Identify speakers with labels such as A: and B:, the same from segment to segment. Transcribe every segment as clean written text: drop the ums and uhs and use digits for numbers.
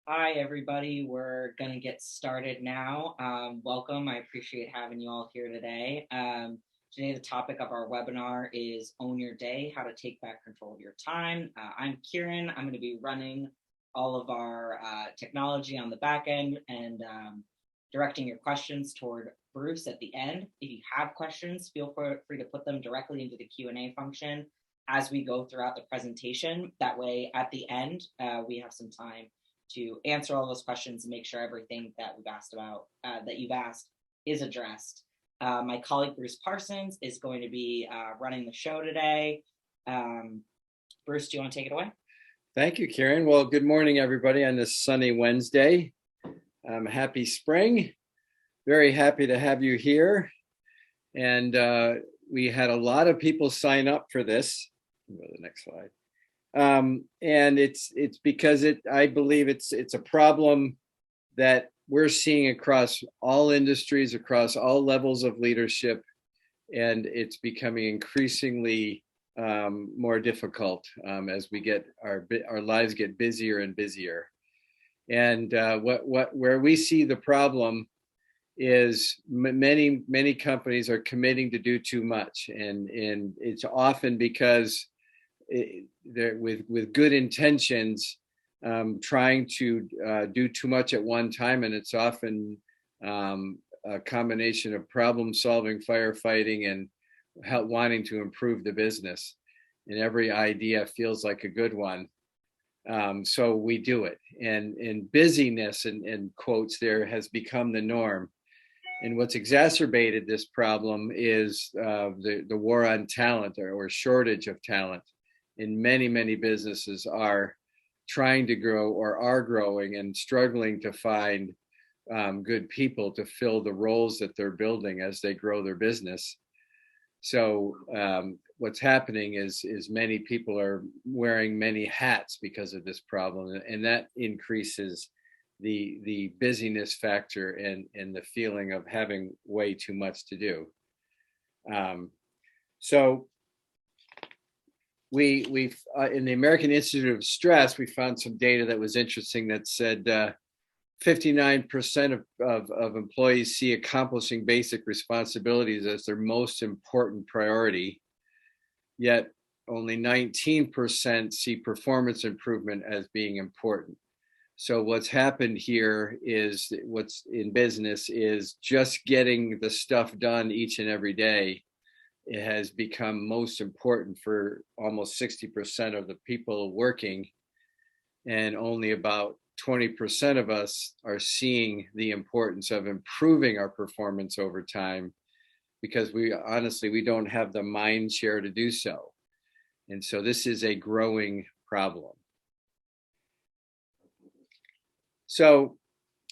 A: Hi, everybody. We're going to get started now. Welcome. I appreciate having you all here today. Today, the topic of our webinar is Own Your Day, How to Take Back Control of Your Time. I'm Kieran. I'm going to be running all of our technology on the back end and directing your questions toward Bruce at the end. If you have questions, feel free to put them directly into the Q&A function as we go throughout the presentation. That way, at the end, we have some time to answer all those questions and make sure everything that we've asked about, that you've asked, is addressed. My colleague Bruce Parsons is going to be running the show today. Bruce, do you want to take it away?
B: Thank you, Kieran. Well, good morning, everybody, on this sunny Wednesday. Happy spring. Very happy to have you here. And we had a lot of people sign up for this. Go to the next slide. And it's because I believe it's a problem that we're seeing across all industries, across all levels of leadership, and it's becoming increasingly more difficult as we get our lives get busier and busier. And where we see the problem is many companies are committing to do too much, and it's often because they're with good intentions, trying to do too much at one time, and it's often a combination of problem solving, firefighting, and wanting to improve the business. And every idea feels like a good one, so we do it. And busyness, and quotes there, has become the norm. And what's exacerbated this problem is the war on talent, or shortage of talent. And many businesses are trying to grow, or are growing, and struggling to find good people to fill the roles that they're building as they grow their business. So what's happening is many people are wearing many hats because of this problem, and that increases the busyness factor and the feeling of having way too much to do. So we in the American Institute of Stress, we found some data that was interesting that said 59% of employees see accomplishing basic responsibilities as their most important priority, yet only 19% see performance improvement as being important. So what's happened here is, what's in business is just getting the stuff done each and every day. It has become most important for almost 60% of the people working, and only about 20% of us are seeing the importance of improving our performance over time, because we don't have the mind share to do so. And so this is a growing problem. So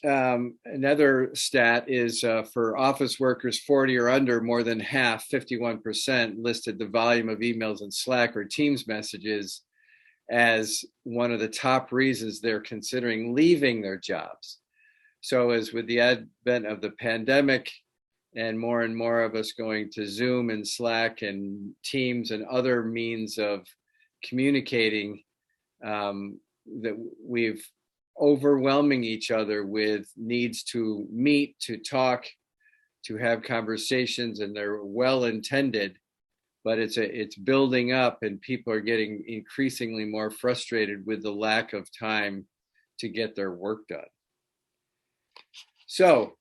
B: another stat is for office workers 40 or under, more than half, 51%, listed the volume of emails in Slack or Teams messages as one of the top reasons they're considering leaving their jobs. So as with the advent of the pandemic and more of us going to Zoom and Slack and Teams and other means of communicating, that we've overwhelming each other with needs to meet, to talk, to have conversations, and they're well intended, but it's building up, and people are getting increasingly more frustrated with the lack of time to get their work done. So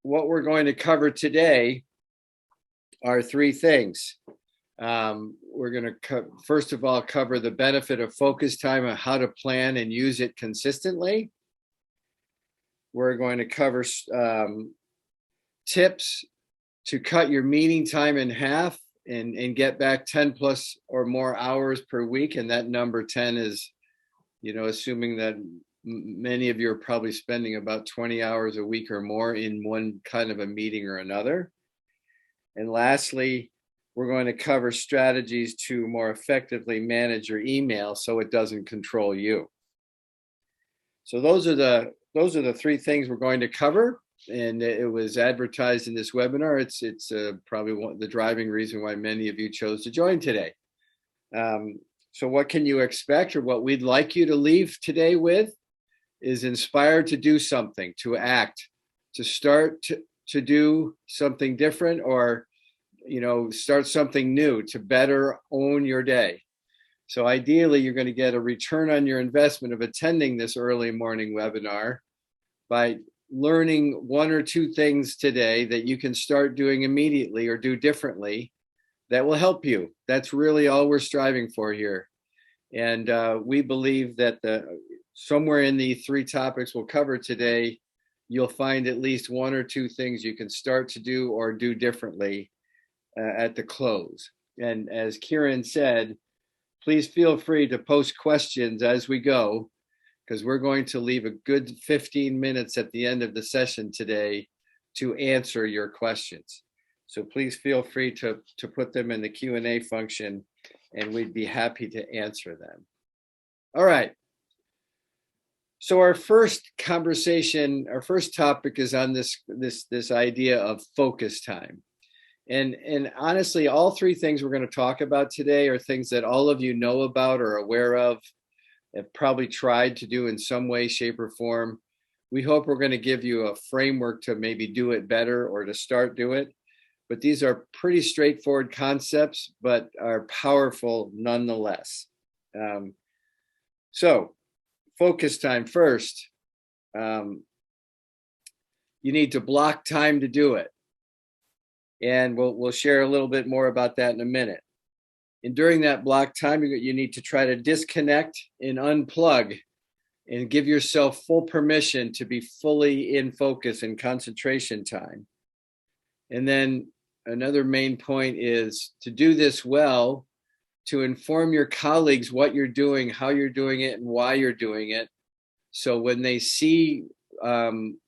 B: what we're going to cover today are three things. We're going to first of all cover the benefit of focus time and how to plan and use it consistently. We're going to cover tips to cut your meeting time in half and get back 10 plus or more hours per week. And that number 10 is, assuming that many of you are probably spending about 20 hours a week or more in one kind of a meeting or another. And lastly, we're going to cover strategies to more effectively manage your email so it doesn't control you. So those are the three things we're going to cover, and it was advertised in this webinar. It's probably the driving reason why many of you chose to join today. So what can you expect, or what we'd like you to leave today with? is inspired to do something, to act, to start to do something different, or start something new to better own your day. So ideally, you're going to get a return on your investment of attending this early morning webinar by learning one or two things today that you can start doing immediately or do differently that will help you. That's really all we're striving for here. And we believe that somewhere in the three topics we'll cover today, you'll find at least one or two things you can start to do or do differently at the close. And as Kieran said, please feel free to post questions as we go, because we're going to leave a good 15 minutes at the end of the session today to answer your questions. So please feel free to put them in the Q&A function, and we'd be happy to answer them. All right. So our first conversation, our first topic is on this idea of focus time. And honestly, all three things we're going to talk about today are things that all of you know about or are aware of, have probably tried to do in some way, shape, or form. We hope we're going to give you a framework to maybe do it better or to start do it. But these are pretty straightforward concepts, but are powerful nonetheless. So focus time first. You need to block time to do it. And we'll share a little bit more about that in a minute. And during that block time, you need to try to disconnect and unplug and give yourself full permission to be fully in focus and concentration time. And then another main point is to do this well, to inform your colleagues what you're doing, how you're doing it, and why you're doing it. So when they see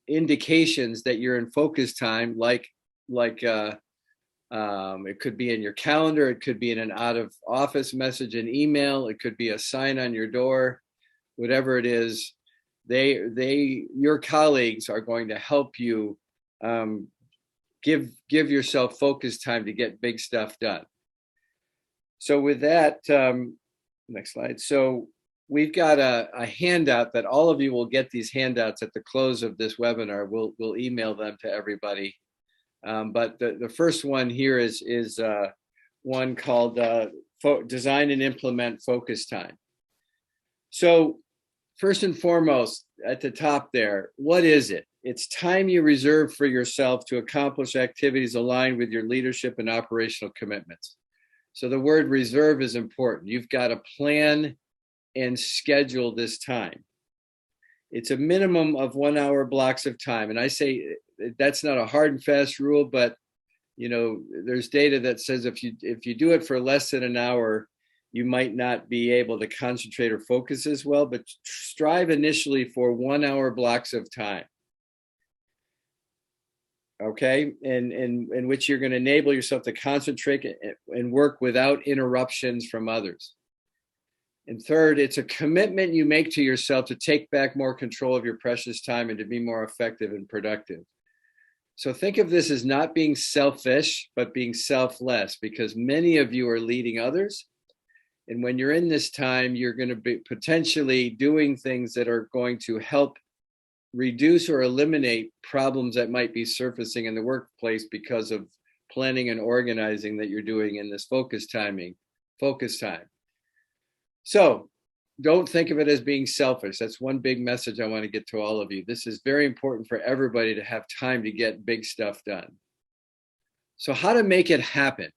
B: indications that you're in focus time, like it could be in your calendar, it could be in an out of office message, an email, it could be a sign on your door, whatever it is, your colleagues are going to help you give yourself focus time to get big stuff done. So with that, next slide. So we've got a handout that all of you will get. These handouts at the close of this webinar. We'll email them to everybody. But the first one here is one called Design and Implement Focus Time. So first and foremost, at the top there, what is it? It's time you reserve for yourself to accomplish activities aligned with your leadership and operational commitments. So the word reserve is important. You've got to plan and schedule this time. It's a minimum of 1 hour blocks of time. And I say that's not a hard and fast rule, but there's data that says if you do it for less than an hour, you might not be able to concentrate or focus as well, but strive initially for 1 hour blocks of time. Okay, and in which you're going to enable yourself to concentrate and work without interruptions from others. And third, it's a commitment you make to yourself to take back more control of your precious time and to be more effective and productive. So think of this as not being selfish, but being selfless, because many of you are leading others. And when you're in this time, you're going to be potentially doing things that are going to help reduce or eliminate problems that might be surfacing in the workplace because of planning and organizing that you're doing in this focus time. So don't think of it as being selfish. That's one big message I want to get to all of you. This is very important for everybody to have time to get big stuff done. So how to make it happen?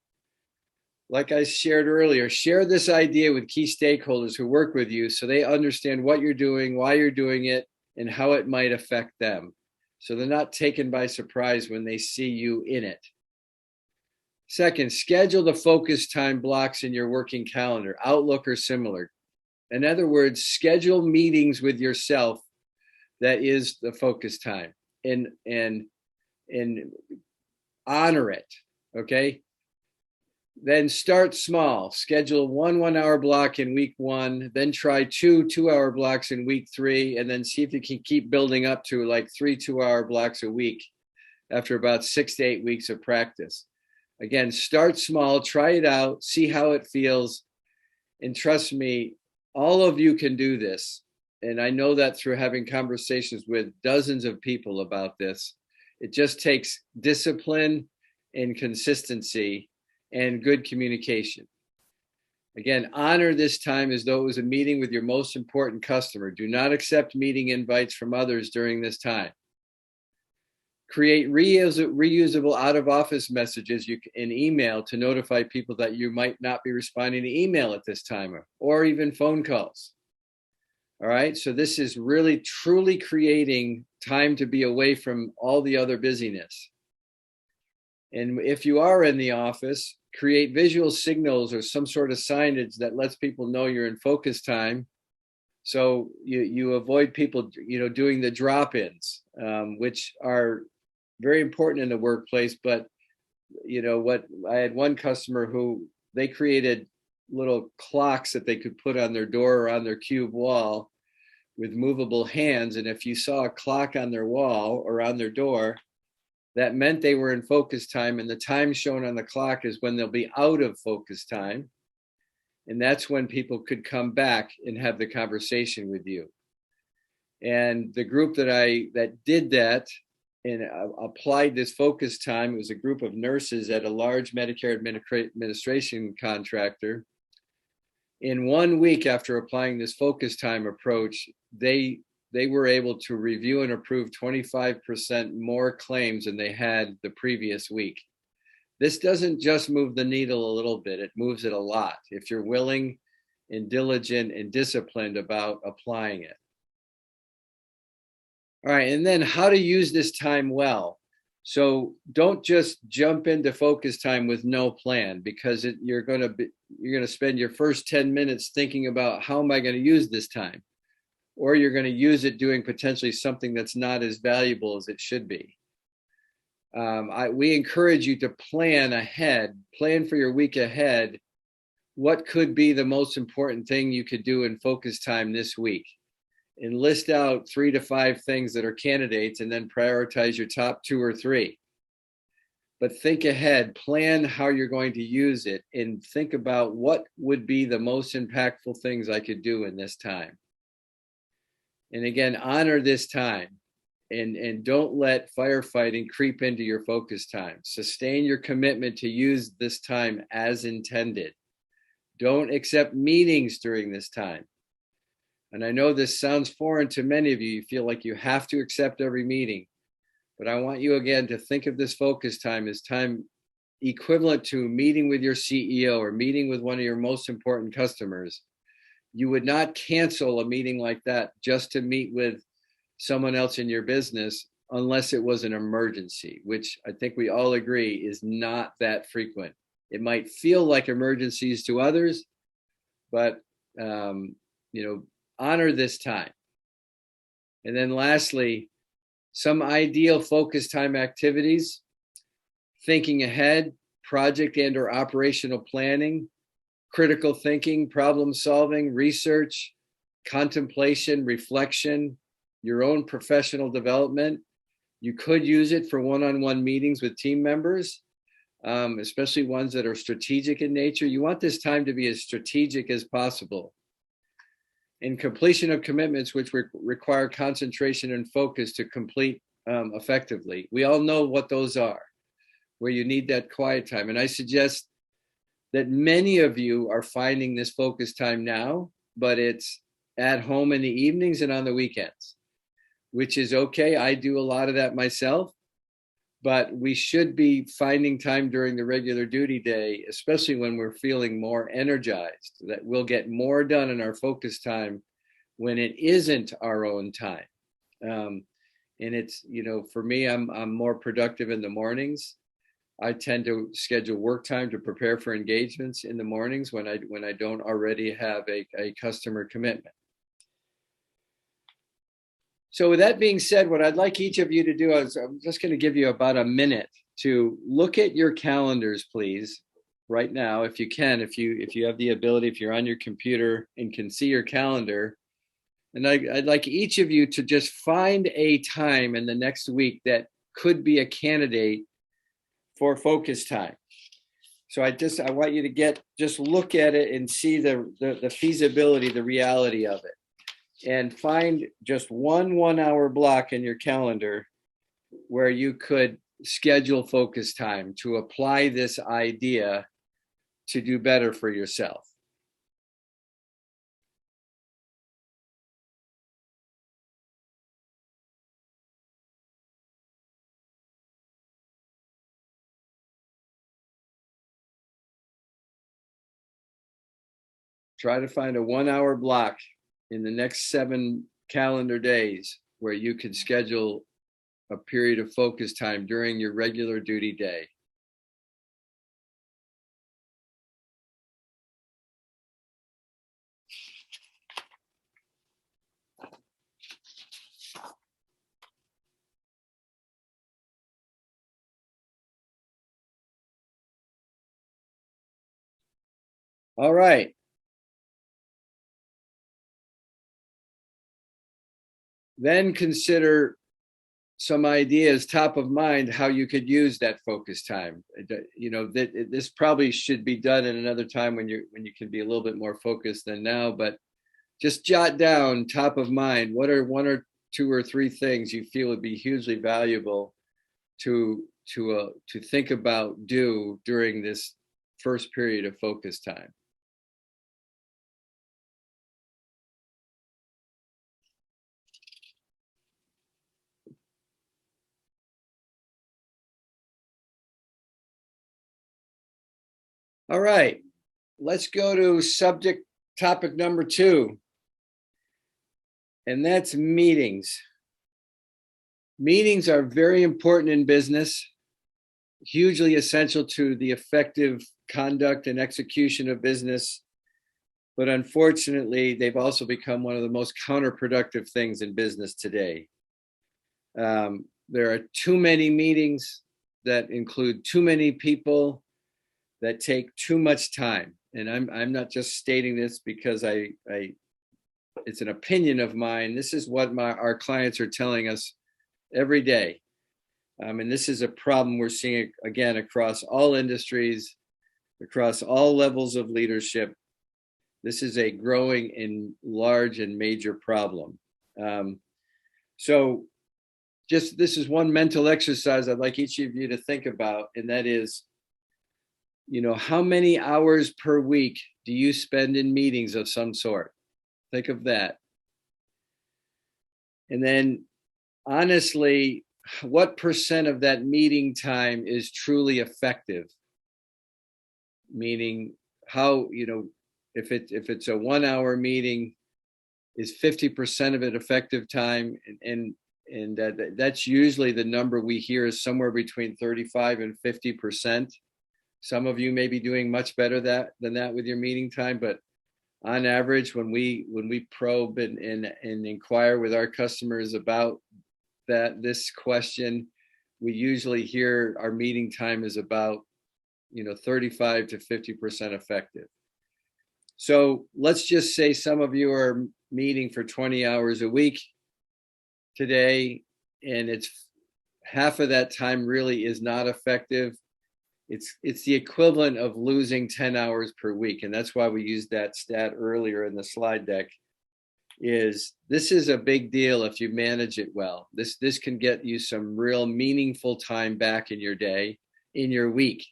B: Like I shared earlier, share this idea with key stakeholders who work with you so they understand what you're doing, why you're doing it, and how it might affect them. So they're not taken by surprise when they see you in it. Second, schedule the focus time blocks in your working calendar, Outlook or similar. In other words, schedule meetings with yourself that is the focus time and honor it, okay? Then start small. Schedule one 1 hour block in week 1, then try 2 2-hour blocks in week 3, and then see if you can keep building up to like 3 2-hour blocks a week after about 6 to 8 weeks of practice. Again, start small, try it out, see how it feels. And trust me, all of you can do this. and I know that through having conversations with dozens of people about this, it just takes discipline and consistency and good communication. Again, honor this time as though it was a meeting with your most important customer. Do not accept meeting invites from others during this time. Create reusable out-of-office messages in email to notify people that you might not be responding to email at this time, or even phone calls. All right, so this is really truly creating time to be away from all the other busyness. And if you are in the office, create visual signals or some sort of signage that lets people know you're in focus time. So you avoid people, doing the drop-ins, which are very important in the workplace. But I had one customer who they created little clocks that they could put on their door or on their cube wall with movable hands. And if you saw a clock on their wall or on their door, that meant they were in focus time, and the time shown on the clock is when they'll be out of focus time. And that's when people could come back and have the conversation with you. And the group that did that and applied this focus time, it was a group of nurses at a large Medicare administration contractor. In 1 week after applying this focus time approach, they were able to review and approve 25% more claims than they had the previous week. This doesn't just move the needle a little bit, it moves it a lot if you're willing and diligent and disciplined about applying it. All right, and then how to use this time well. So don't just jump into focus time with no plan, because you're going to spend your first 10 minutes thinking about how am I going to use this time? Or you're going to use it doing potentially something that's not as valuable as it should be. We encourage you to plan ahead, plan for your week ahead. What could be the most important thing you could do in focus time this week? And list out 3 to 5 things that are candidates, and then prioritize your top 2 or 3. But think ahead, plan how you're going to use it, and think about what would be the most impactful things I could do in this time. And again, honor this time, and don't let firefighting creep into your focus time. Sustain your commitment to use this time as intended. Don't accept meetings during this time. And I know this sounds foreign to many of you. You feel like you have to accept every meeting. But I want you again to think of this focus time as time equivalent to meeting with your CEO or meeting with one of your most important customers. You would not cancel a meeting like that just to meet with someone else in your business unless it was an emergency, which I think we all agree is not that frequent. It might feel like emergencies to others, but honor this time. And then lastly, some ideal focus time activities: thinking ahead, project and or operational planning, critical thinking, problem solving, research, contemplation, reflection, your own professional development. You could use it for one-on-one meetings with team members, especially ones that are strategic in nature. You want this time to be as strategic as possible. In completion of commitments which require concentration and focus to complete effectively. We all know what those are, where you need that quiet time. And I suggest that many of you are finding this focus time now, but it's at home in the evenings and on the weekends, which is okay. I do a lot of that myself, but we should be finding time during the regular duty day, especially when we're feeling more energized, that we'll get more done in our focus time when it isn't our own time. And it's, for me, I'm more productive in the mornings. I tend to schedule work time to prepare for engagements in the mornings when I don't already have a customer commitment. So with that being said, what I'd like each of you to do is I'm just going to give you about a minute to look at your calendars, please, right now, if you can, if you have the ability, if you're on your computer and can see your calendar. And I'd like each of you to just find a time in the next week that could be a candidate for focus time. So I want you to just look at it and see the feasibility, the reality of it. and find just one hour block in your calendar where you could schedule focus time to apply this idea to do better for yourself. Try to find a 1 hour block in the next 7 calendar days where you could schedule a period of focus time during your regular duty day. All right. Then consider some ideas top of mind how you could use that focus time. You know, that this probably should be done in another time when you can be a little bit more focused than now, but just jot down top of mind what are 1 or 2 or 3 things you feel would be hugely valuable to think about do during this first period of focus time. All right, let's go to topic number 2, and that's meetings. Meetings are very important in business, hugely essential to the effective conduct and execution of business. But unfortunately, they've also become one of the most counterproductive things in business today. There are too many meetings that include too many people that take too much time. And I'm not just stating this because it's an opinion of mine. This is what our clients are telling us every day. And this is a problem we're seeing, again, across all industries, across all levels of leadership. This is a growing and large and major problem. So just this is one mental exercise I'd like each of you to think about, and that is, you know, how many hours per week do you spend in meetings of some sort? Think of that. And then honestly, what percent of that meeting time is truly effective? Meaning how, you know, if it's a 1 hour meeting, is 50% of it effective time? And that's usually the number we hear is somewhere between 35 and 50%. Some of you may be doing much better than that with your meeting time, but on average, when we probe and inquire with our customers about this question, we usually hear our meeting time is about, you know, 35 to 50% effective. So let's just say some of you are meeting for 20 hours a week today, and it's half of that time really is not effective. It's the equivalent of losing 10 hours per week. And that's why we used that stat earlier in the slide deck. This is a big deal if you manage it well. This can get you some real meaningful time back in your day, in your week.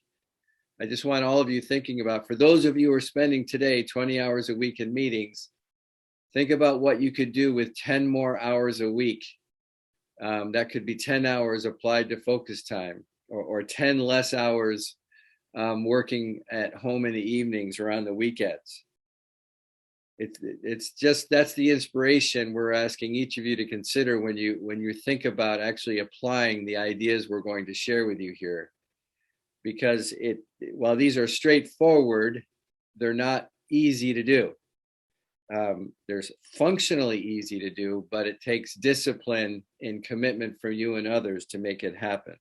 B: I just want all of you thinking about, for those of you who are spending today 20 hours a week in meetings, think about what you could do with 10 more hours a week. That could be 10 hours applied to focus time, or 10 less hours working at home in the evenings or on the weekends. It's just, that's the inspiration we're asking each of you to consider when you think about actually applying the ideas we're going to share with you here. Because while these are straightforward, they're not easy to do. There's functionally easy to do, but it takes discipline and commitment from you and others to make it happen.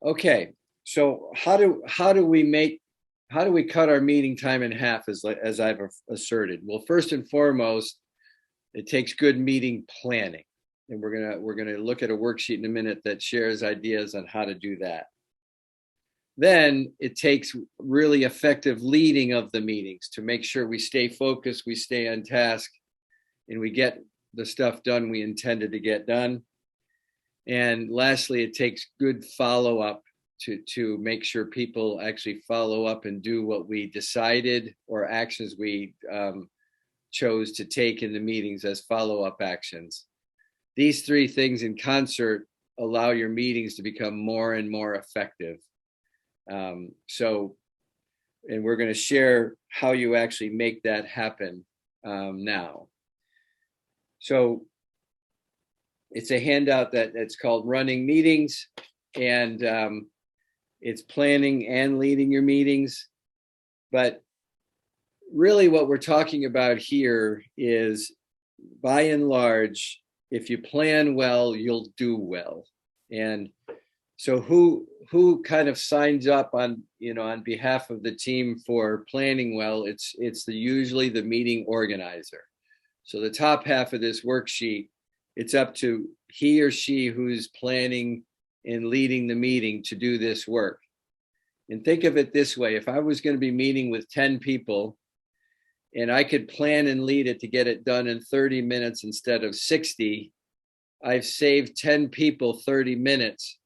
B: Okay, so how do we cut our meeting time in half, as I've asserted? Well, first and foremost, it takes good meeting planning. And we're gonna look at a worksheet in a minute that shares ideas on how to do that. Then it takes really effective leading of the meetings to make sure we stay focused, we stay on task, and we get the stuff done we intended to get done. And lastly, it takes good follow-up to make sure people actually follow up and do what we decided or actions we chose to take in the meetings as follow-up actions. These three things in concert allow your meetings to become more and more effective. And we're going to share how you actually make that happen now. So it's a handout that's called Running Meetings, and it's planning and leading your meetings. But really what we're talking about here is, by and large, if you plan well, you'll do well. And so who kind of signs up on behalf of the team for planning well? It's usually the meeting organizer. So the top half of this worksheet, it's up to he or she who's planning and leading the meeting to do this work. And think of it this way: if I was going to be meeting with 10 people and I could plan and lead it to get it done in 30 minutes instead of 60, I've saved 10 people 30 minutes,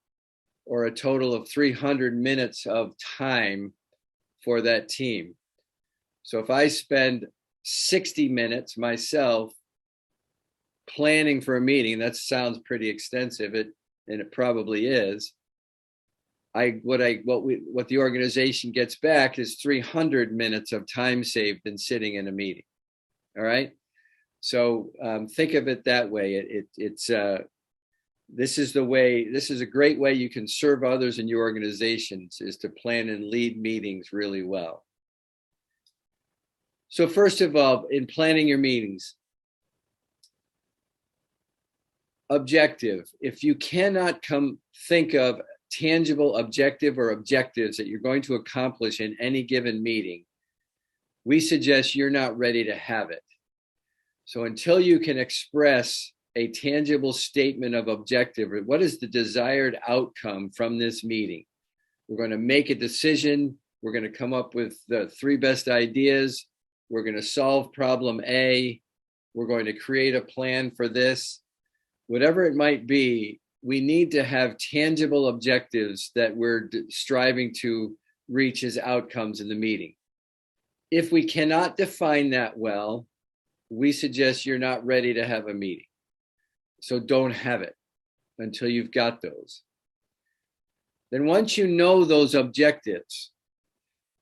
B: or a total of 300 minutes of time for that team. So if I spend 60 minutes myself planning for a meeting, that sounds pretty extensive, and it probably is. What the organization gets back is 300 minutes of time saved in sitting in a meeting. All right. So think of it that way. This is a great way you can serve others in your organizations, is to plan and lead meetings really well. So first of all, in planning your meetings, objective. If you cannot think of tangible objective or objectives that you're going to accomplish in any given meeting, we suggest you're not ready to have it. So until you can express a tangible statement of objective, or what is the desired outcome from this meeting, we're going to make a decision. We're going to come up with the 3 best ideas. We're going to solve problem A. We're going to create a plan for this. Whatever it might be, we need to have tangible objectives that we're striving to reach as outcomes in the meeting. If we cannot define that well, we suggest you're not ready to have a meeting. So don't have it until you've got those. Then once you know those objectives,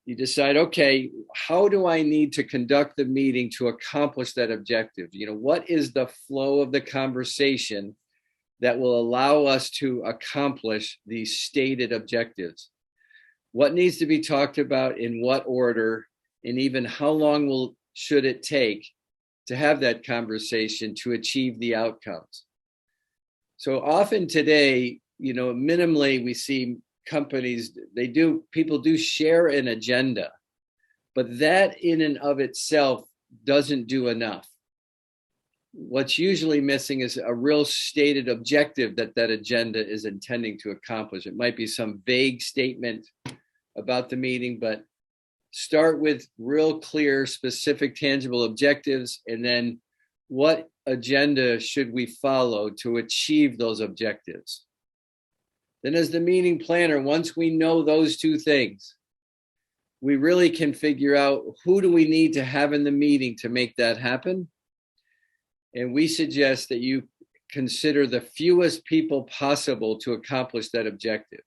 B: you decide, okay, how do I need to conduct the meeting to accomplish that objective? What is the flow of the conversation that will allow us to accomplish these stated objectives? What needs to be talked about, in what order, and even how long should it take to have that conversation to achieve the outcomes? So often today, minimally we see companies, people do share an agenda, but that in and of itself doesn't do enough. What's usually missing is a real stated objective that agenda is intending to accomplish. It might be some vague statement about the meeting, but start with real clear, specific, tangible objectives, and then what agenda should we follow to achieve those objectives? Then as the meeting planner, once we know those 2 things, we really can figure out who do we need to have in the meeting to make that happen. And we suggest that you consider the fewest people possible to accomplish that objective.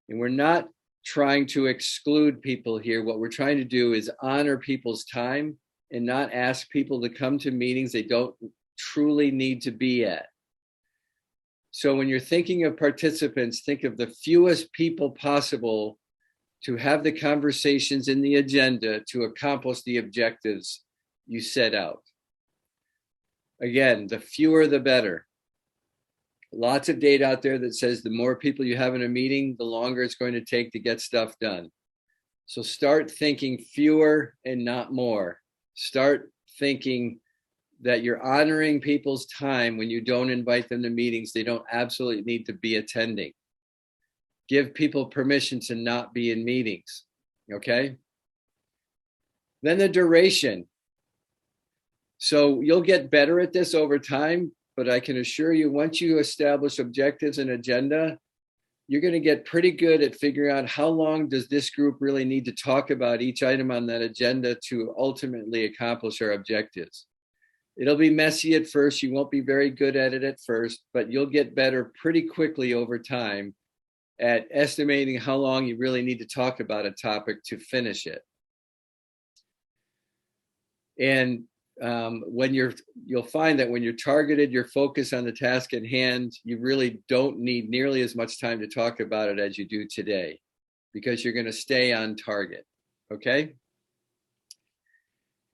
B: And we're not trying to exclude people here. What we're trying to do is honor people's time and not ask people to come to meetings they don't truly need to be at. So when you're thinking of participants, think of the fewest people possible to have the conversations in the agenda to accomplish the objectives you set out. Again, the fewer, the better. Lots of data out there that says the more people you have in a meeting, the longer it's going to take to get stuff done. So start thinking fewer and not more. Start thinking that you're honoring people's time when you don't invite them to meetings they don't absolutely need to be attending. give people permission to not be in meetings, okay? Then the duration. So you'll get better at this over time, but I can assure you, once you establish objectives and agenda, you're going to get pretty good at figuring out how long does this group really need to talk about each item on that agenda to ultimately accomplish our objectives. It'll be messy at first. You won't be very good at it at first, but you'll get better pretty quickly over time at estimating how long you really need to talk about a topic to finish it. And you'll find that when you're targeted, you're focused on the task at hand, you really don't need nearly as much time to talk about it as you do today, because you're going to stay on target, okay?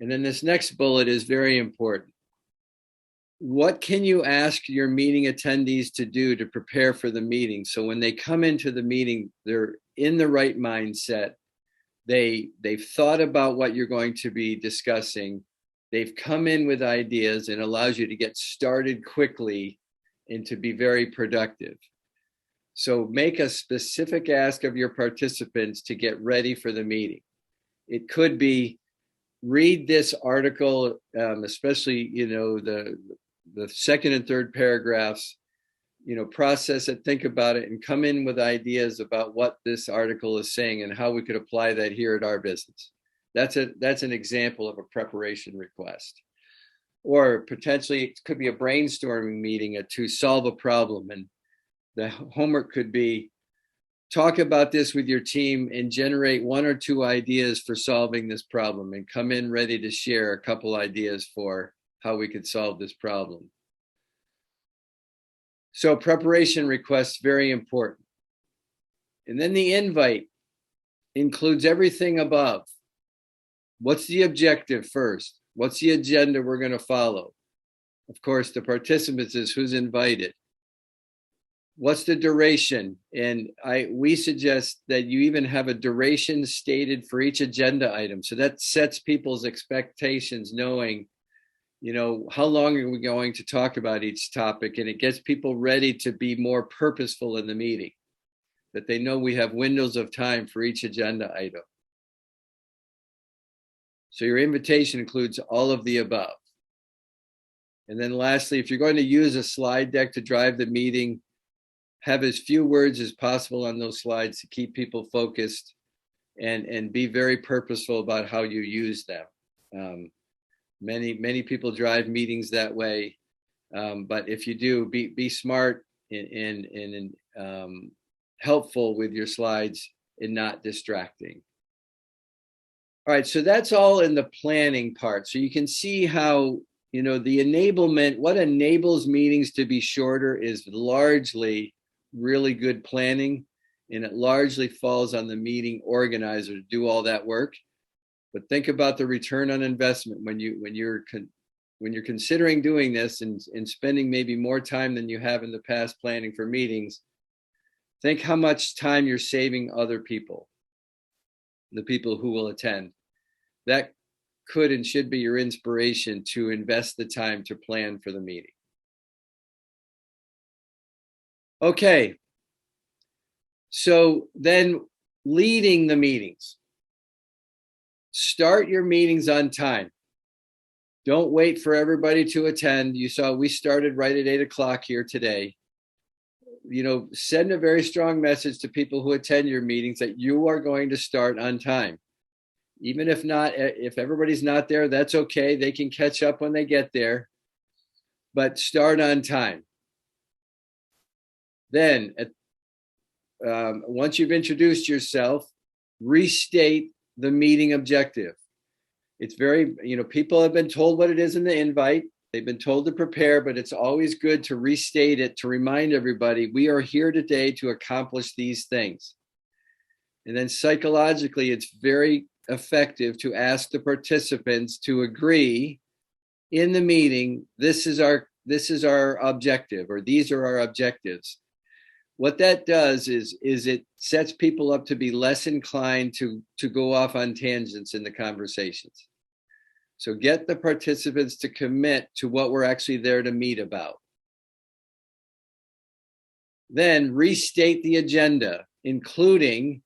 B: And then this next bullet is very important. What can you ask your meeting attendees to do to prepare for the meeting? So when they come into the meeting, they're in the right mindset. They've thought about what you're going to be discussing. They've come in with ideas, and allows you to get started quickly and to be very productive. So make a specific ask of your participants to get ready for the meeting. It could be, read this article, especially, the second and third paragraphs, process it, think about it, and come in with ideas about what this article is saying and how we could apply that here at our business. That's an example of a preparation request. Or potentially it could be a brainstorming meeting to solve a problem. And the homework could be, talk about this with your team and generate 1 or 2 ideas for solving this problem, and come in ready to share a couple ideas for how we could solve this problem. So preparation requests, very important. And then the invite includes everything above. What's the objective first? What's the agenda we're going to follow? Of course, the participants is who's invited. What's the duration? And we suggest that you even have a duration stated for each agenda item. So that sets people's expectations, knowing, how long are we going to talk about each topic? And it gets people ready to be more purposeful in the meeting, that they know we have windows of time for each agenda item. So your invitation includes all of the above. And then lastly, if you're going to use a slide deck to drive the meeting, have as few words as possible on those slides to keep people focused, and be very purposeful about how you use them. Many people drive meetings that way, but if you do, be smart and helpful with your slides and not distracting. All right, so that's all in the planning part. So you can see how, the enablement, what enables meetings to be shorter is largely really good planning, and it largely falls on the meeting organizer to do all that work. But think about the return on investment when you're considering doing this and spending maybe more time than you have in the past planning for meetings. Think how much time you're saving other people, the people who will attend. That could and should be your inspiration to invest the time to plan for the meeting. Okay, so then leading the meetings. Start your meetings on time. Don't wait for everybody to attend. You saw we started right at 8 o'clock here today. Send a very strong message to people who attend your meetings that you are going to start on time. Even if everybody's not there, that's okay. They can catch up when they get there, but start on time. Then, once you've introduced yourself, restate the meeting objective. It's very, people have been told what it is in the invite. They've been told to prepare, but it's always good to restate it, to remind everybody, we are here today to accomplish these things. And then psychologically, it's very effective to ask the participants to agree in the meeting, this is our objective, or these are our objectives. What that does is it sets people up to be less inclined to go off on tangents in the conversations. So get the participants to commit to what we're actually there to meet about. Then restate the agenda. including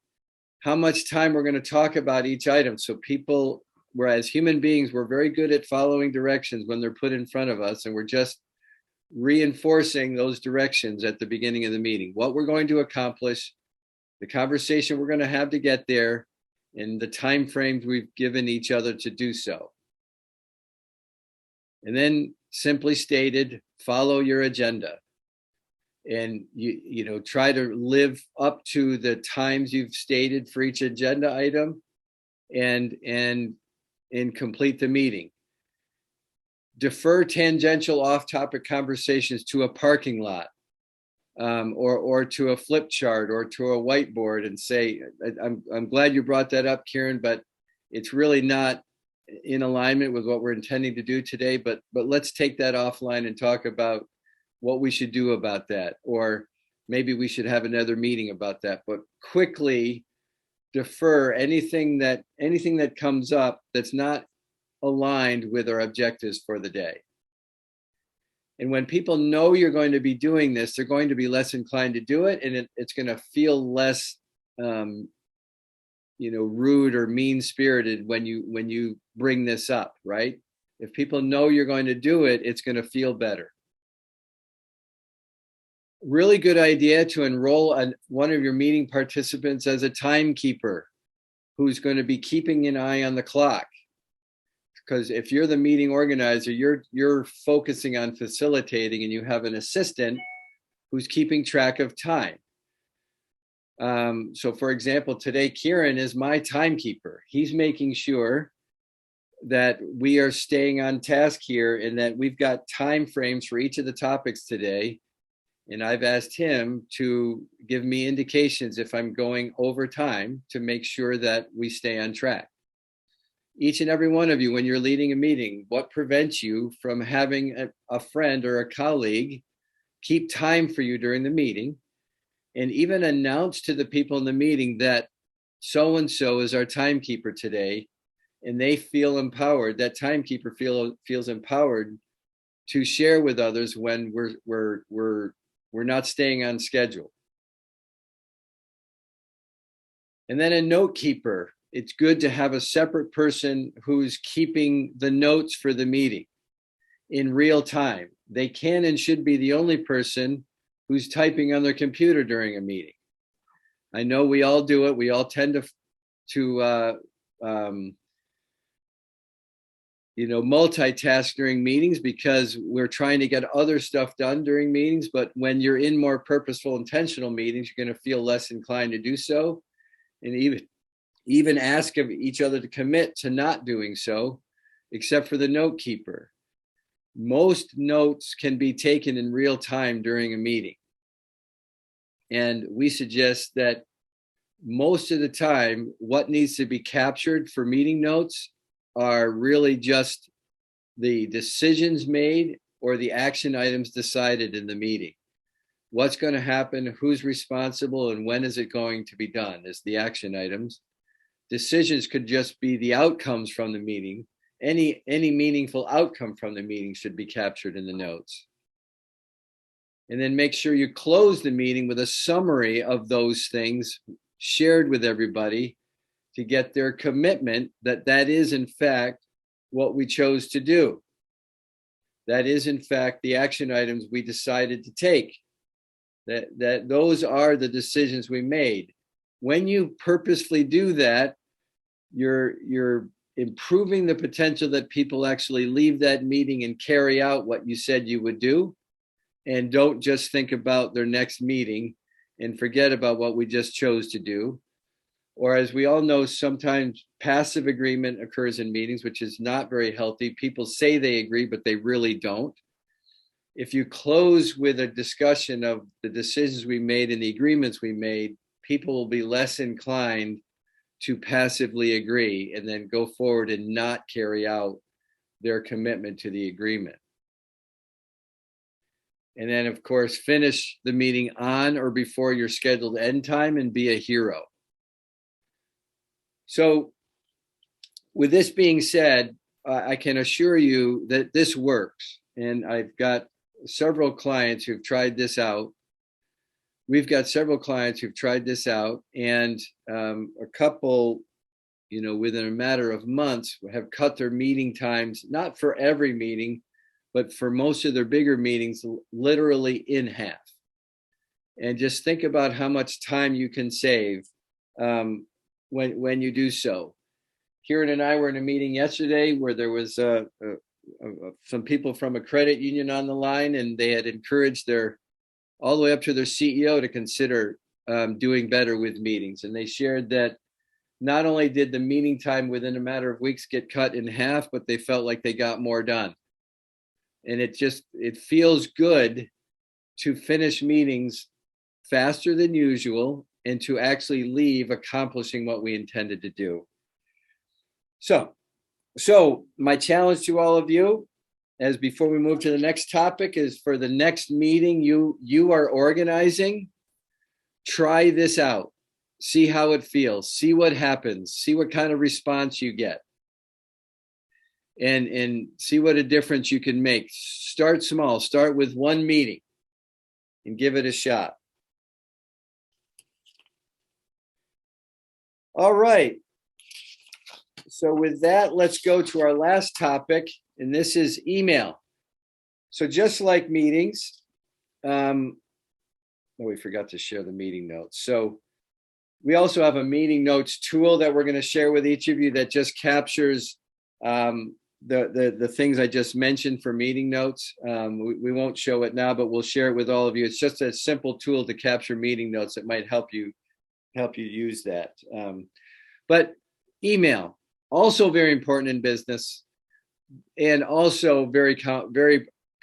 B: how much time we're going to talk about each item. So people, whereas human beings, we're very good at following directions when they're put in front of us, and we're just reinforcing those directions at the beginning of the meeting, what we're going to accomplish, the conversation we're going to have to get there, and the time frames we've given each other to do so. And then, simply stated, follow your agenda. And you try to live up to the times you've stated for each agenda item, and complete the meeting. Defer tangential off-topic conversations to a parking lot, or to a flip chart, or to a whiteboard, and say, I'm glad you brought that up, Kieran, but it's really not in alignment with what we're intending to do today, but let's take that offline and talk about what we should do about that, or maybe we should have another meeting about that. But quickly defer anything that comes up that's not aligned with our objectives for the day. And when people know you're going to be doing this, they're going to be less inclined to do it, and it's going to feel less rude or mean-spirited when you bring this up, right? If people know you're going to do it, it's going to feel better. Really good idea to enroll one of your meeting participants as a timekeeper who's going to be keeping an eye on the clock. Because if you're the meeting organizer, you're focusing on facilitating, and you have an assistant who's keeping track of time. So for example, today, Kieran is my timekeeper. He's making sure that we are staying on task here, and that we've got time frames for each of the topics today. And I've asked him to give me indications if I'm going over time, to make sure that we stay on track. Each and every one of you, when you're leading a meeting, what prevents you from having a friend or a colleague keep time for you during the meeting, and even announce to the people in the meeting that so-and-so is our timekeeper today, and they feel empowered, that timekeeper feels empowered to share with others when we're not staying on schedule. And then a note keeper. It's good to have a separate person who's keeping the notes for the meeting in real time. They can and should be the only person who's typing on their computer during a meeting. I know we all do it. We all tend to multitask during meetings because we're trying to get other stuff done during meetings. But when you're in more purposeful, intentional meetings, you're going to feel less inclined to do so, and even ask of each other to commit to not doing so, except for the note keeper. Most notes can be taken in real time during a meeting. And we suggest that most of the time, what needs to be captured for meeting notes are really just the decisions made or the action items decided in the meeting. What's going to happen, who's responsible, and when is it going to be done is the action items. Decisions could just be the outcomes from the meeting. Any meaningful outcome from the meeting should be captured in the notes. And then make sure you close the meeting with a summary of those things shared with everybody to get their commitment that that is in fact what we chose to do. That is in fact the action items we decided to take. That those are the decisions we made. When you purposefully do that, you're improving the potential that people actually leave that meeting and carry out what you said you would do, and don't just think about their next meeting and forget about what we just chose to do. Or as we all know, sometimes passive agreement occurs in meetings, which is not very healthy. People say they agree, but they really don't. If you close with a discussion of the decisions we made and the agreements we made, people will be less inclined to passively agree and then go forward and not carry out their commitment to the agreement. And then, of course, finish the meeting on or before your scheduled end time and be a hero. So with this being said, I can assure you that this works. And I've got several clients who've tried this out. we've got several clients who've tried this out, and a couple, within a matter of months, have cut their meeting times, not for every meeting, but for most of their bigger meetings, literally in half. And just think about how much time you can save when you do so. Kieran and I were in a meeting yesterday where there was some people from a credit union on the line, and they had encouraged all the way up to their CEO to consider doing better with meetings. And they shared that not only did the meeting time within a matter of weeks get cut in half, but they felt like they got more done. And it feels good to finish meetings faster than usual and to actually leave accomplishing what we intended to do. So my challenge to all of you, as before we move to the next topic, is for the next meeting you are organizing, try this out. See how it feels. See what happens. See what kind of response you get. And see what a difference you can make. Start small. Start with one meeting and give it a shot. All right. So with that, let's go to our last topic, and this is email. So just like meetings, we forgot to share the meeting notes. So we also have a meeting notes tool that we're going to share with each of you that just captures the things I just mentioned for meeting notes. We won't show it now, but we'll share it with all of you. It's just a simple tool to capture meeting notes that might help you use that. But email, also very important in business, and also very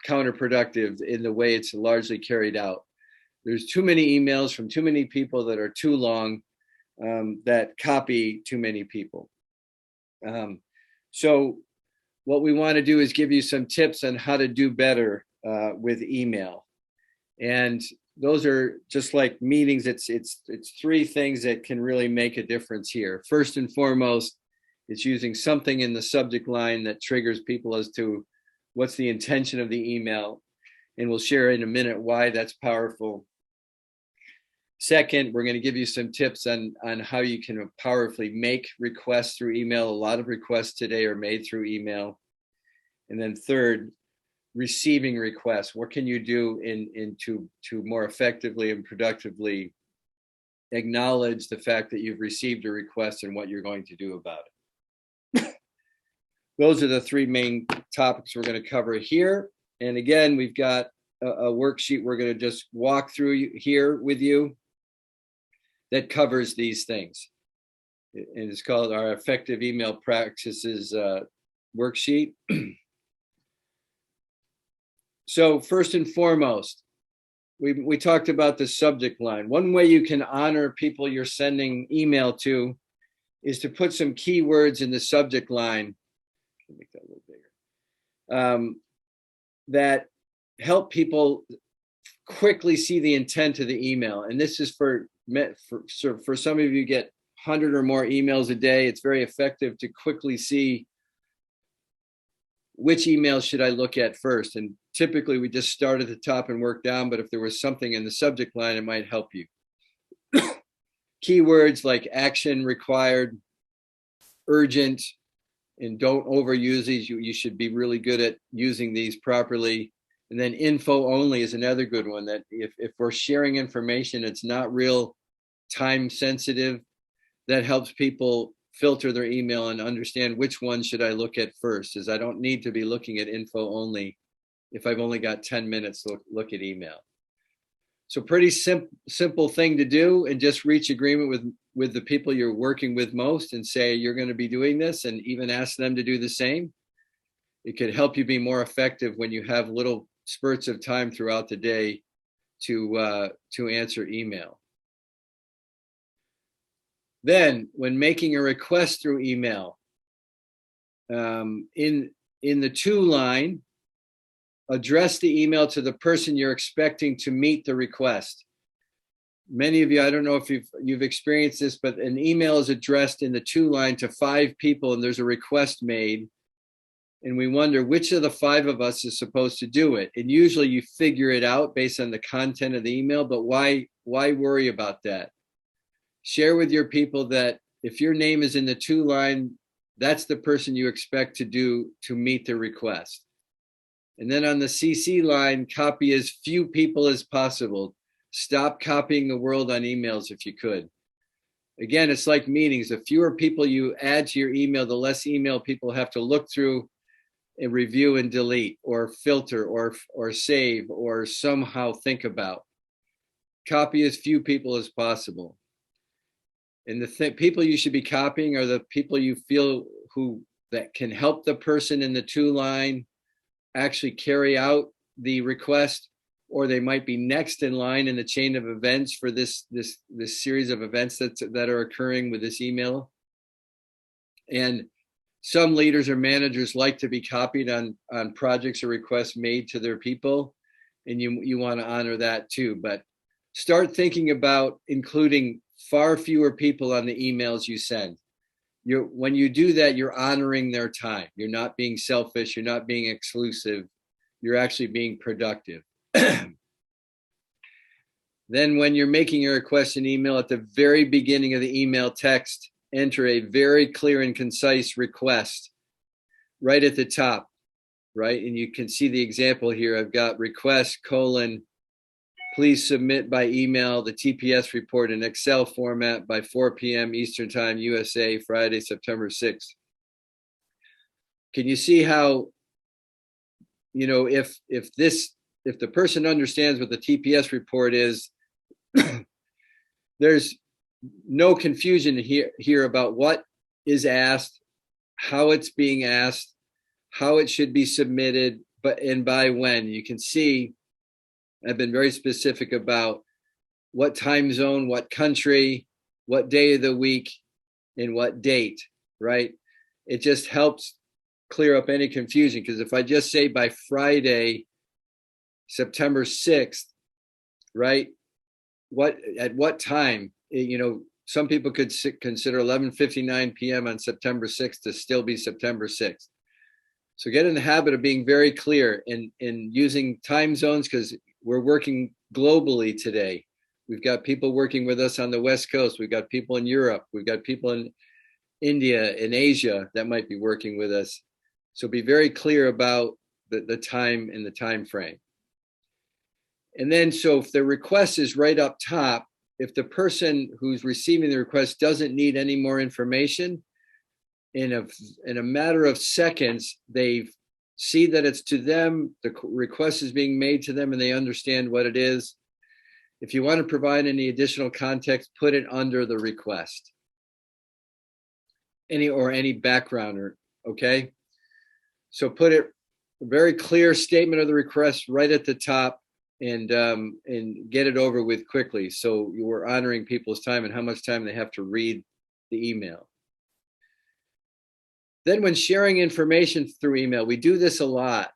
B: counterproductive in the way it's largely carried out. There's too many emails from too many people that are too long, that copy too many people. So what we want to do is give you some tips on how to do better with email. And those are just like meetings. It's three things that can really make a difference here. First and foremost, it's using something in the subject line that triggers people as to what's the intention of the email. And we'll share in a minute why that's powerful. Second, we're going to give you some tips on how you can powerfully make requests through email. A lot of requests today are made through email. And then third, receiving requests. What can you do to more effectively and productively acknowledge the fact that you've received a request and what you're going to do about it? Those are the three main topics we're going to cover here. And again, we've got a worksheet we're going to just walk through here with you that covers these things. And it's called our Effective Email Practices worksheet. So first and foremost, we talked about the subject line. One way you can honor people you're sending email to is to put some keywords in the subject line. Make that a little bigger. That help people quickly see the intent of the email. And this is for some of you get 100 or more emails a day. It's very effective to quickly see which email should I look at first. And typically we just start at the top and work down, but if there was something in the subject line, it might help you. Keywords like action required, urgent, and don't overuse these. You should be really good at using these properly. And then info only is another good one, that if we're sharing information, it's not real time sensitive, that helps people filter their email and understand which one should I look at first, as I don't need to be looking at info only if I've only got 10 minutes to look at email. So pretty simple thing to do, and just reach agreement with the people you're working with most and say you're going to be doing this, and even ask them to do the same. It could help you be more effective when you have little spurts of time throughout the day to answer email. Then, when making a request through email, in the to line, address the email to the person you're expecting to meet the request. Many of you, I don't know if you've experienced this, but an email is addressed in the to line to 5 people, and there's a request made. and we wonder which of the 5 of us is supposed to do it. And usually you figure it out based on the content of the email, but why worry about that? Share with your people that if your name is in the to line, that's the person you expect to meet the request. And then on the CC line, copy as few people as possible. Stop copying the world on emails if you could. Again, it's like meetings. The fewer people you add to your email, the less email people have to look through and review and delete or filter or save or somehow think about. Copy as few people as possible. And the people you should be copying are the people you feel that can help the person in the to line actually carry out the request, or they might be next in line in the chain of events for this series of events that are occurring with this email. And some leaders or managers like to be copied on projects or requests made to their people, and you want to honor that too. But start thinking about including far fewer people on the emails you send. When you do that, you're honoring their time. You're not being selfish. You're not being exclusive. You're actually being productive. Then when you're making a request in email, at the very beginning of the email text, enter a very clear and concise request right at the top, right? And you can see the example here. I've got request : please submit by email the TPS report in Excel format by 4 p.m. Eastern Time, USA, Friday, September 6th. Can you see how, if the person understands what the TPS report is, there's no confusion here about what is asked, how it's being asked, how it should be submitted, and by when. You can see I've been very specific about what time zone, what country, what day of the week, and what date, right? It just helps clear up any confusion, because if I just say by Friday, September 6th, right? At what time? Some people could consider 11:59 p.m. on September 6th to still be September 6th. So get in the habit of being very clear in using time zones, because we're working globally today. We've got people working with us on the West Coast. We've got people in Europe. We've got people in India and Asia that might be working with us. So be very clear about the time and the time frame. And then, so if the request is right up top, if the person who's receiving the request doesn't need any more information, in a matter of seconds, they see that it's to them, the request is being made to them, and they understand what it is. If you want to provide any additional context, put it under the request. Any background, okay? So put a very clear statement of the request right at the top, and get it over with quickly. So you were honoring people's time and how much time they have to read the email. Then when sharing information through email, we do this a lot.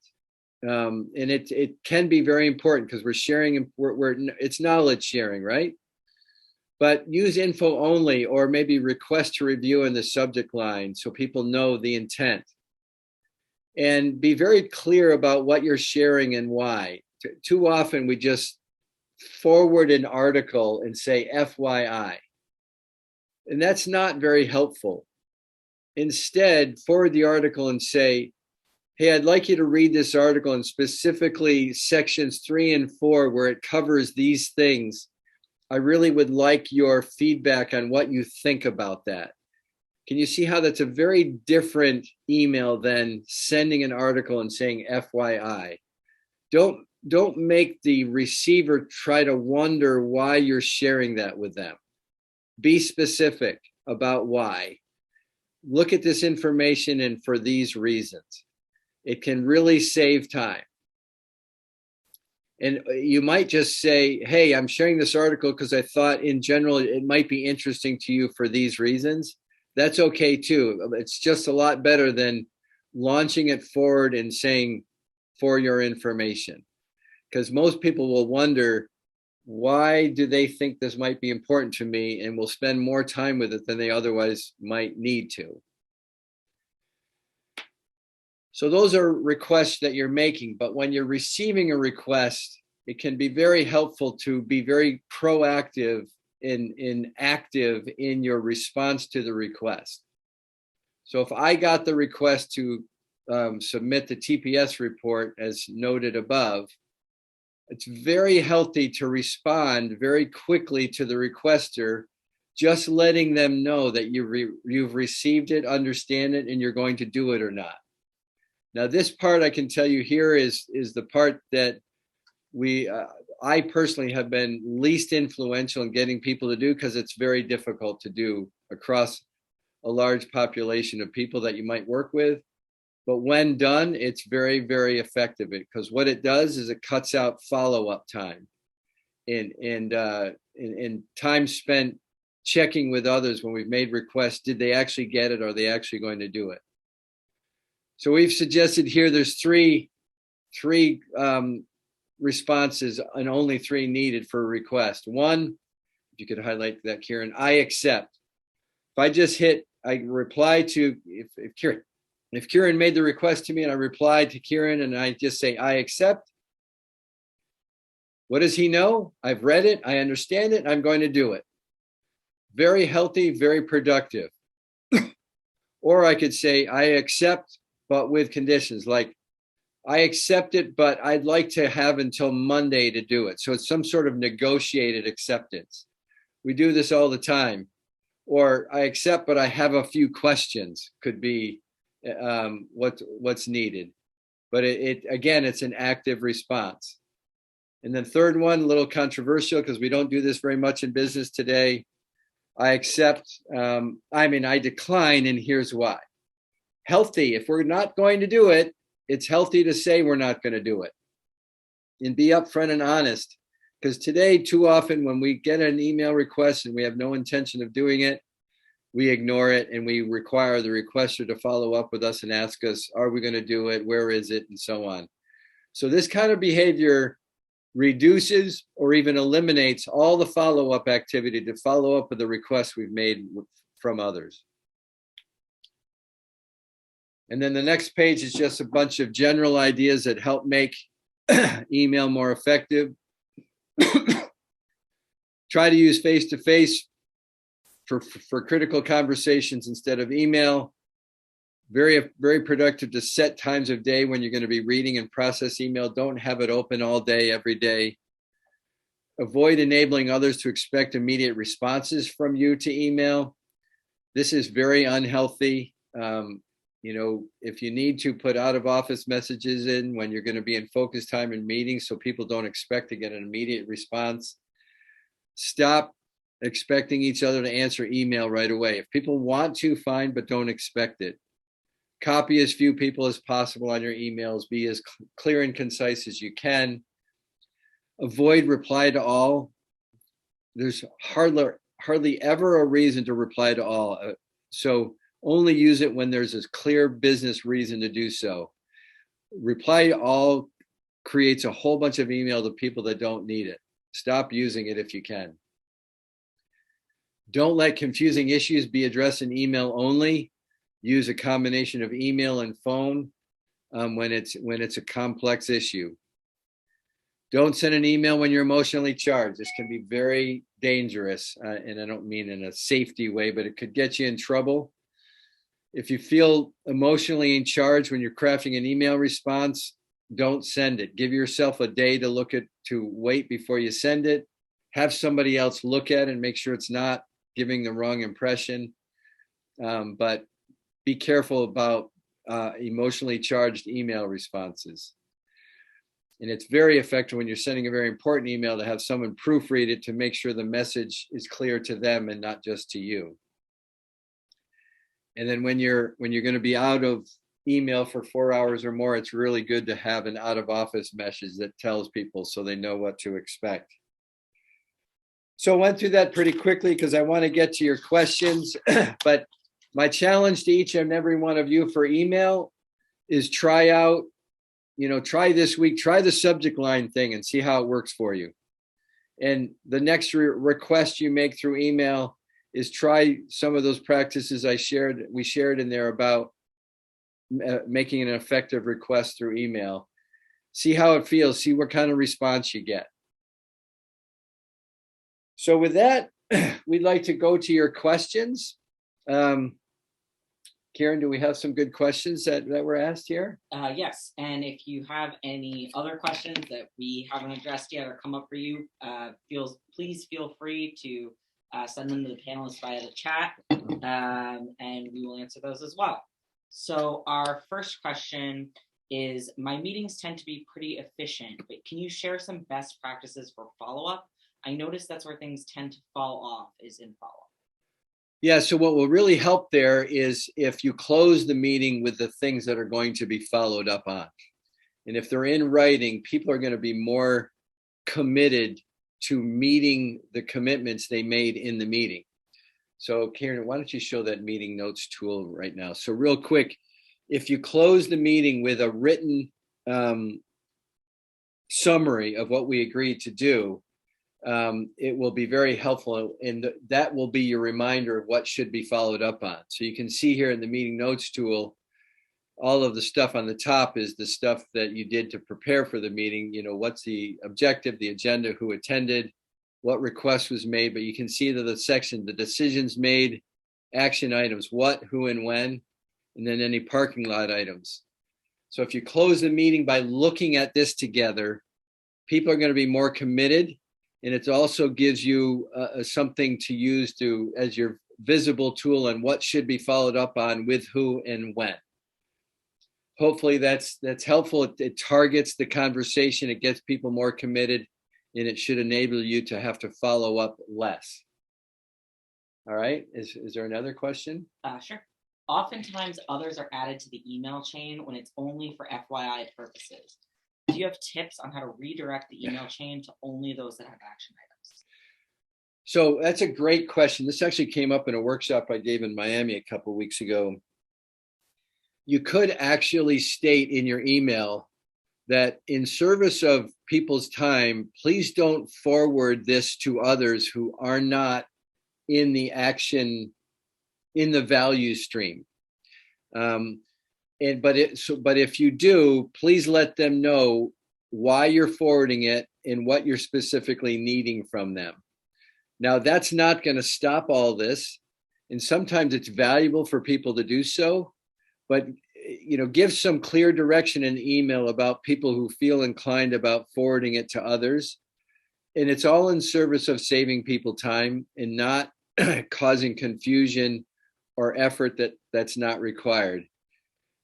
B: And it can be very important, because we're sharing, it's knowledge sharing, right? But use info only, or maybe request to review in the subject line so people know the intent. And be very clear about what you're sharing and why. Too often we just forward an article and say FYI. And that's not very helpful. Instead, forward the article and say, hey, I'd like you to read this article, and specifically sections 3 and 4, where it covers these things. I really would like your feedback on what you think about that. Can you see how that's a very different email than sending an article and saying FYI? Don't make the receiver try to wonder why you're sharing that with them. Be specific about why. Look at this information, and for these reasons. It can really save time. And you might just say, hey, I'm sharing this article because I thought in general it might be interesting to you for these reasons. That's okay too. It's just a lot better than launching it forward and saying for your information. Because most people will wonder, why do they think this might be important to me, and will spend more time with it than they otherwise might need to. So those are requests that you're making, but when you're receiving a request, it can be very helpful to be very proactive and active in your response to the request. So if I got the request to submit the TPS report as noted above, it's very healthy to respond very quickly to the requester, just letting them know that you've received it, understand it, and you're going to do it or not. Now, this part I can tell you here is the part that I personally have been least influential in getting people to do, because it's very difficult to do across a large population of people that you might work with. But when done, it's very, very effective, because what it does is it cuts out follow-up time and time spent checking with others when we've made requests. Did they actually get it? Are they actually going to do it? So we've suggested here there's three responses and only 3 needed for a request. One, if you could highlight that, Kieran, I accept. If I just hit, I reply to, if Kieran made the request to me and I replied to Kieran and I just say, I accept, what does he know? I've read it, I understand it, I'm going to do it. Very healthy, very productive. Or I could say, I accept, but with conditions, like, I accept it, but I'd like to have until Monday to do it. So it's some sort of negotiated acceptance. We do this all the time. Or I accept, but I have a few questions, could be what's needed. But again, it's an active response. And then third one, a little controversial because we don't do this very much in business today. I accept, I decline, and here's why. Healthy, if we're not going to do it, it's healthy to say we're not going to do it and be upfront and honest. Because today, too often, when we get an email request and we have no intention of doing it, we ignore it and we require the requester to follow up with us and ask us, are we going to do it? Where is it? And so on. So this kind of behavior reduces or even eliminates all the follow-up activity to follow up with the requests we've made from others. And then the next page is just a bunch of general ideas that help make email more effective. Try to use face-to-face for critical conversations instead of email. Very, very productive to set times of day when you're going to be reading and process email. Don't have it open all day, every day. Avoid enabling others to expect immediate responses from you to email. This is very unhealthy. If you need to put out of office messages in when you're going to be in focus time in meetings so people don't expect to get an immediate response, stop expecting each other to answer email right away. If people want to, fine, but don't expect it. Copy as few people as possible on your emails. Be as clear and concise as you can. Avoid reply to all. There's hardly ever a reason to reply to all. So only use it when there's a clear business reason to do so. Reply to all creates a whole bunch of email to people that don't need it. Stop using it if you can. Don't let confusing issues be addressed in email only. Use a combination of email and phone when it's a complex issue. Don't send an email when you're emotionally charged. This can be very dangerous, and I don't mean in a safety way, but it could get you in trouble. If you feel emotionally in charge when you're crafting an email response, don't send it. Give yourself a day to wait before you send it. Have somebody else look at it and make sure it's not giving the wrong impression. But be careful about emotionally charged email responses. And it's very effective when you're sending a very important email to have someone proofread it to make sure the message is clear to them and not just to you. And then when you're going to be out of email for 4 hours or more, it's really good to have an out of office message that tells people so they know what to expect. So I went through that pretty quickly because I want to get to your questions. But my challenge to each and every one of you for email is try this week, try the subject line thing and see how it works for you. And the next request you make through email is try some of those practices we shared in there about making an effective request through email. See how it feels, see what kind of response you get. So with that, we'd like to go to your questions. Karen, do we have some good questions that were asked here?
A: Yes, and if you have any other questions that we haven't addressed yet or come up for you, please feel free to send them to the panelists via the chat, and we will answer those as well. So our first question is, my meetings tend to be pretty efficient, but can you share some best practices for follow-up? I noticed that's where things tend to fall off, is in follow-up.
B: Yeah, so what will really help there is if you close the meeting with the things that are going to be followed up on. And if they're in writing, people are going to be more committed to meeting the commitments they made in the meeting. So Karen, why don't you show that meeting notes tool right now? So real quick, if you close the meeting with a written summary of what we agreed to do, it will be very helpful, and that will be your reminder of what should be followed up on. So you can see here in the meeting notes tool, all of the stuff on the top is the stuff that you did to prepare for the meeting. You know, what's the objective, the agenda, who attended, what request was made, but you can see that the section, the decisions made, action items, what, who, and when, and then any parking lot items. So if you close the meeting by looking at this together, people are going to be more committed. And it also gives you something to use as your visible tool on what should be followed up on with who and when. Hopefully that's helpful. It targets the conversation. It gets people more committed, and it should enable you to have to follow up less. All right. Is there another question?
A: Sure. Oftentimes others are added to the email chain when it's only for FYI purposes. Do you have tips on how to redirect the email chain to only those that have action items?
B: So that's a great question. This actually came up in a workshop I gave in Miami a couple of weeks ago. You could actually state in your email that in service of people's time, please don't forward this to others who are not in the action, in the value stream. But if you do, please let them know why you're forwarding it and what you're specifically needing from them. Now, that's not going to stop all this, and sometimes it's valuable for people to do so, but give some clear direction in the email about people who feel inclined about forwarding it to others. And it's all in service of saving people time and not causing confusion or effort that's not required.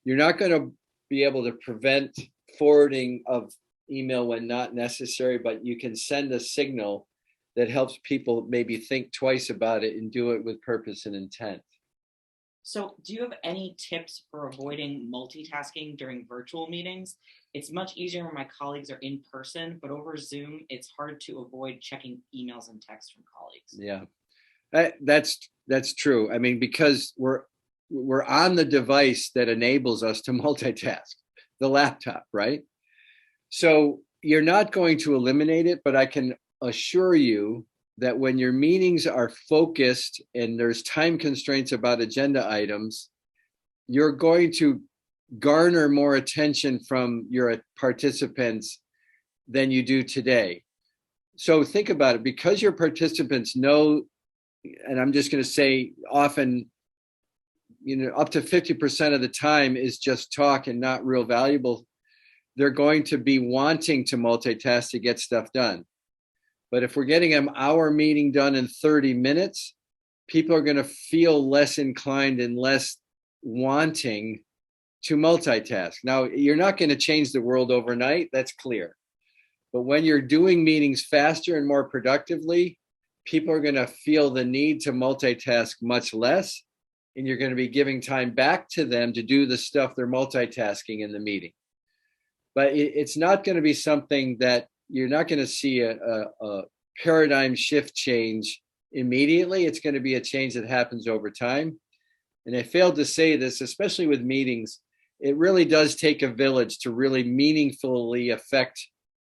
B: You're not going to be able to prevent forwarding of email when not necessary, but you can send a signal that helps people maybe think twice about it and do it with purpose and intent.
A: So do you have any tips for avoiding multitasking during virtual meetings? It's much easier when my colleagues are in person, but over Zoom, it's hard to avoid checking emails and texts from colleagues.
B: Yeah, that's true. I mean, because we're on the device that enables us to multitask, the laptop, right? So you're not going to eliminate it, but I can assure you that when your meetings are focused and there's time constraints about agenda items, you're going to garner more attention from your participants than you do today. So think about it, because your participants know, and I'm just going to say often, up to 50% of the time is just talk and not real valuable. They're going to be wanting to multitask to get stuff done. But if we're getting an hour meeting done in 30 minutes, people are going to feel less inclined and less wanting to multitask. Now, you're not going to change the world overnight. That's clear. But when you're doing meetings faster and more productively, people are going to feel the need to multitask much less. And you're going to be giving time back to them to do the stuff they're multitasking in the meeting. But it's not going to be something that you're not going to see a paradigm shift change immediately. It's going to be a change that happens over time. And I failed to say this, especially with meetings, it really does take a village to really meaningfully affect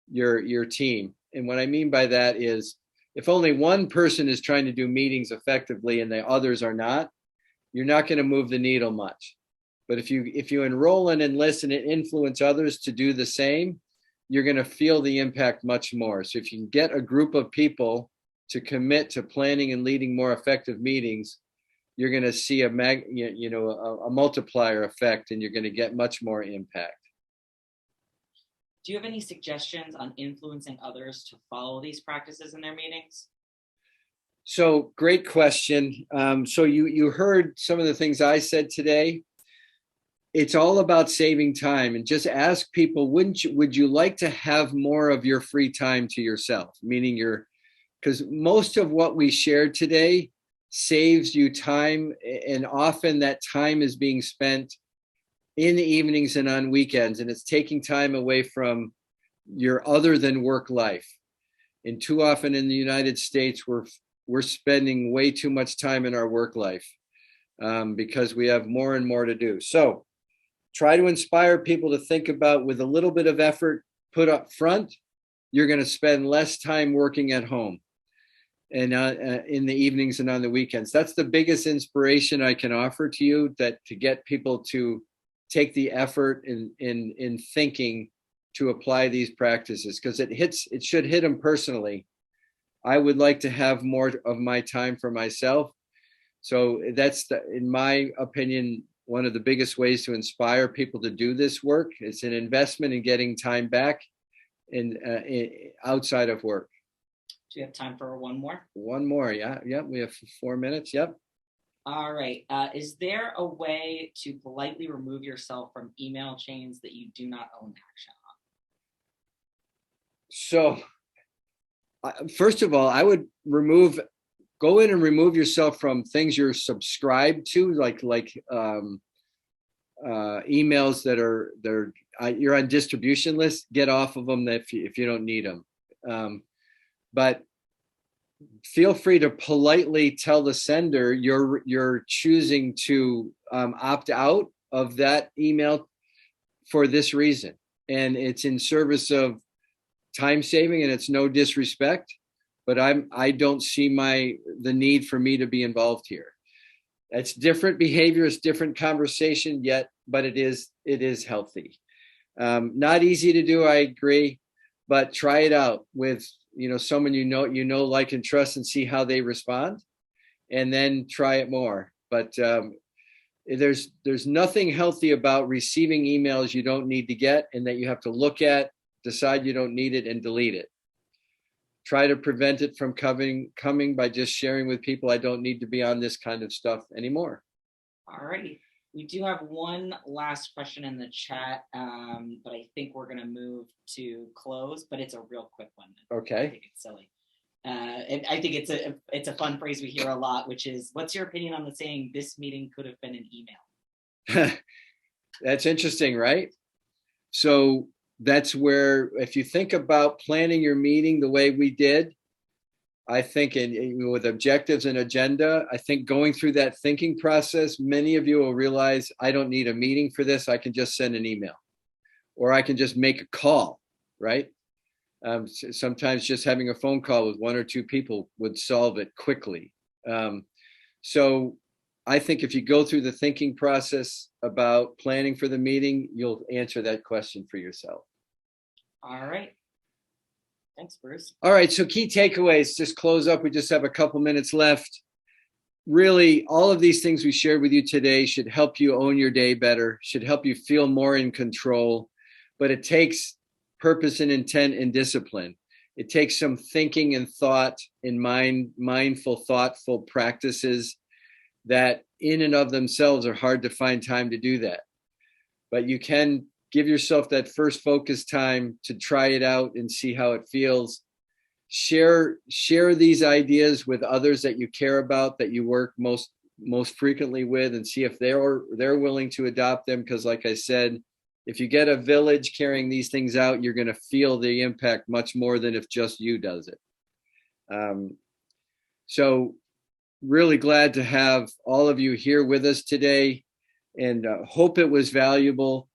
B: your team. And what I mean by that is, if only one person is trying to do meetings effectively and the others are not, you're not going to move the needle much. But if you enroll and enlist and influence others to do the same, you're going to feel the impact much more. So if you can get a group of people to commit to planning and leading more effective meetings, you're going to see a multiplier effect, and you're going to get much more impact.
A: Do you have any suggestions on influencing others to follow these practices in their meetings?
B: So great question. So you heard some of the things I said today. It's all about saving time, and just ask people, would you like to have more of your free time to yourself? Meaning because most of what we shared today saves you time, and often that time is being spent in the evenings and on weekends, and it's taking time away from your other than work life. And too often in the United States, we're spending way too much time in our work life because we have more and more to do. So try to inspire people to think about, with a little bit of effort put up front, you're going to spend less time working at home and in the evenings and on the weekends. That's the biggest inspiration I can offer to you, that to get people to take the effort in thinking to apply these practices, because it should hit them personally. I would like to have more of my time for myself. So that's, in my opinion, one of the biggest ways to inspire people to do this work. It's an investment in getting time back outside of work.
A: Do you have time for one more?
B: One more, yeah. We have 4 minutes, yep.
A: All right. Is there a way to politely remove yourself from email chains that you do not own action on?
B: So, first of all, I would go in and remove yourself from things you're subscribed to, like emails that you're on distribution lists. Get off of them if you don't need them. But feel free to politely tell the sender you're choosing to opt out of that email for this reason, and it's in service of time saving, and it's no disrespect, but I don't see the need for me to be involved here. It's different behavior, it's different conversation, but it is healthy. Not easy to do, I agree, but try it out with someone like and trust, and see how they respond, and then try it more. But there's nothing healthy about receiving emails you don't need to get, and that you have to look at, decide you don't need it, and delete it. Try to prevent it from coming by just sharing with people, I don't need to be on this kind of stuff anymore.
A: All righty. We do have one last question in the chat, but I think we're going to move to close, but it's a real quick one.
B: Okay.
A: I think it's silly. And I think it's a fun phrase we hear a lot, which is, what's your opinion on the saying, this meeting could have been an email?
B: That's interesting, right? So that's where, if you think about planning your meeting the way we did, I think with objectives and agenda, I think going through that thinking process, many of you will realize, I don't need a meeting for this. I can just send an email, or I can just make a call, right? Sometimes just having a phone call with one or two people would solve it quickly. So I think if you go through the thinking process about planning for the meeting, you'll answer that question for yourself.
A: All right. Thanks, Bruce.
B: All right, so key takeaways, just close up. We just have a couple minutes left. Really, all of these things we shared with you today should help you own your day better, should help you feel more in control, but it takes purpose and intent and discipline. It takes some thinking and thought and mindful, thoughtful practices that in and of themselves are hard to find time to do that. But you can give yourself that first focus time to try it out and see how it feels. Share these ideas with others that you care about, that you work most frequently with, and see if they're willing to adopt them. Because like I said, if you get a village carrying these things out, you're going to feel the impact much more than if just you does it. So really glad to have all of you here with us today, and hope it was valuable.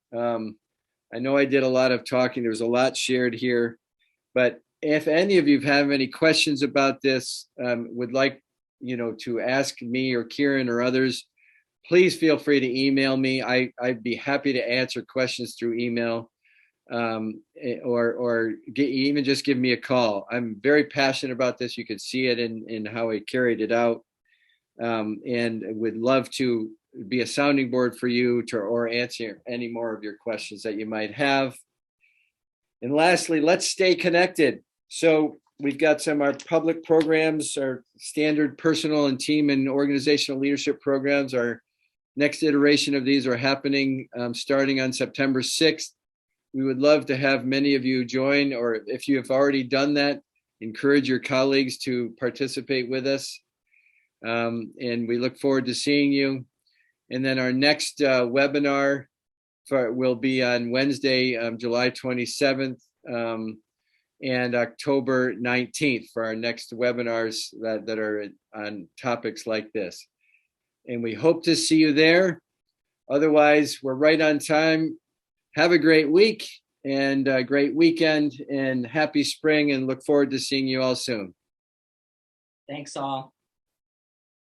B: I know I did a lot of talking. There was a lot shared here, but if any of you have any questions about this, would like to ask me or Kieran or others, please feel free to email me. I'd be happy to answer questions through email, or even just give me a call. I'm very passionate about this. You can see it in how I carried it out, and would love to be a sounding board for you or answer any more of your questions that you might have. And lastly, let's stay connected. So we've got some of our public programs, our standard personal and team and organizational leadership programs. Our next iteration of these are happening starting on September 6th. We would love to have many of you join, or if you have already done that, encourage your colleagues to participate with us. And we look forward to seeing you. And then our next webinar will be on Wednesday, July 27th, and October 19th for our next webinars that are on topics like this. And we hope to see you there. Otherwise, we're right on time. Have a great week and a great weekend, and happy spring, and look forward to seeing you all soon.
A: Thanks all.